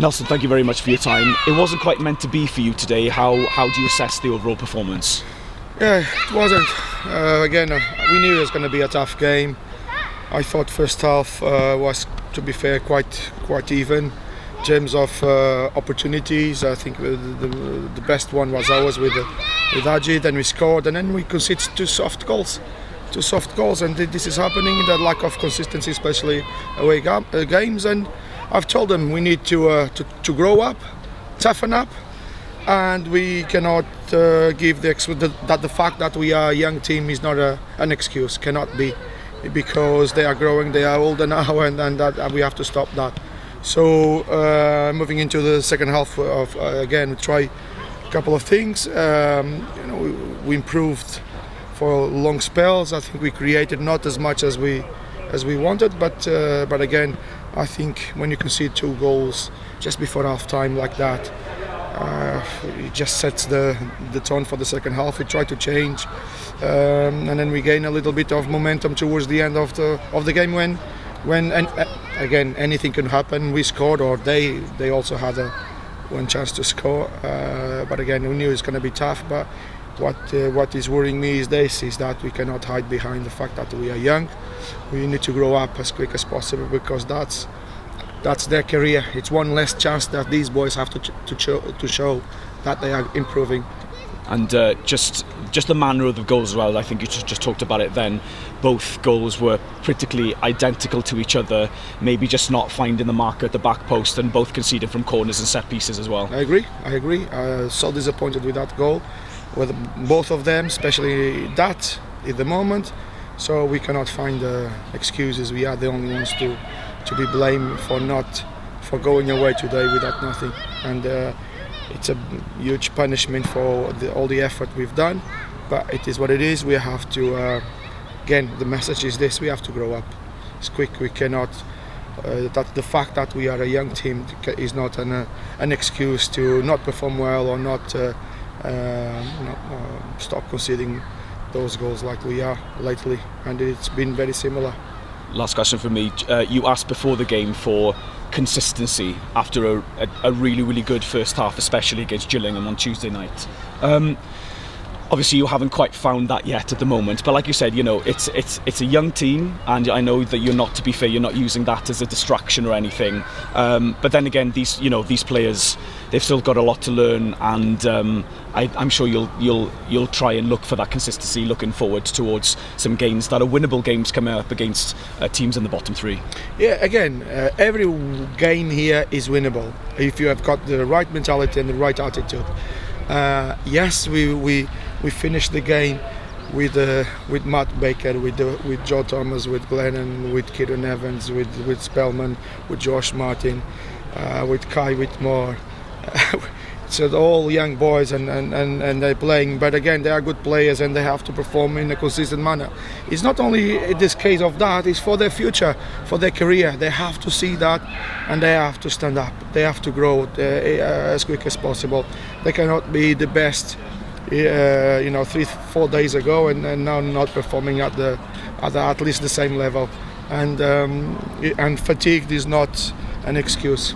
Nelson, thank you very much for your time. It wasn't quite meant to be for you today. How do you assess the overall performance? Yeah, it wasn't. We knew it was going to be a tough game. I thought first half was, to be fair, quite even. In terms of opportunities, I think the best one was ours with Ajit. Then we scored, and then we conceded two soft goals, and this is happening. The lack of consistency, especially away games. And I've told them we need to grow up, toughen up, and we cannot give the fact that we are a young team is not an excuse. Cannot be, because they are growing, they are older now, and that we have to stop that. So moving into the second half, again, we try a couple of things. We improved for long spells. I think we created not as much as we wanted, but again, I think when you concede 2 goals just before half time like that, it just sets the tone for the second half. We try to change, and then we gain a little bit of momentum towards the end of the game when again, anything can happen. We scored, or they also had one chance to score, but again, we knew it's going to be tough. But what is worrying me is that we cannot hide behind the fact that we are young. We need to grow up as quick as possible, because that's their career. It's one less chance that these boys have to show that they are improving. And just the manner of the goals as well. I think you just talked about it then. Both goals were practically identical to each other, maybe just not finding the mark at the back post, and both conceded from corners and set pieces as well. I agree. So disappointed with that goal, with both of them, especially that at the moment. So we cannot find excuses. We are the only ones to be blamed for going away today without nothing. And it's a huge punishment for all the effort we've done, but it is what it is. We have to, again, the message is this: we have to grow up. It's quick. We cannot. That the fact that we are a young team is not an excuse to not perform well or not stop conceding those goals like we are lately, and it's been very similar. Last question for me. You asked before the game for consistency after a really good first half, especially against Gillingham on Tuesday night. Obviously you haven't quite found that yet at the moment, but like you said, it's a young team, and I know that you're not using that as a distraction or anything, but then again, these players, they've still got a lot to learn, and I'm sure you'll try and look for that consistency looking forward towards some games that are winnable games coming up against teams in the bottom 3. Yeah, again, every game here is winnable if you have got the right mentality and the right attitude. Yes, we finished the game with Matt Baker, with Joe Thomas, with Glennon, with Kieran Evans, with Spellman, with Josh Martin, with Kai Whitmore. So all young boys, and they're playing, but again, they are good players and they have to perform in a consistent manner. It's not only in this case of that, it's for their future, for their career. They have to see that, and they have to stand up. They have to grow as quick as possible. They cannot be the best 3-4 days ago and now not performing at least the same level. And fatigue is not an excuse.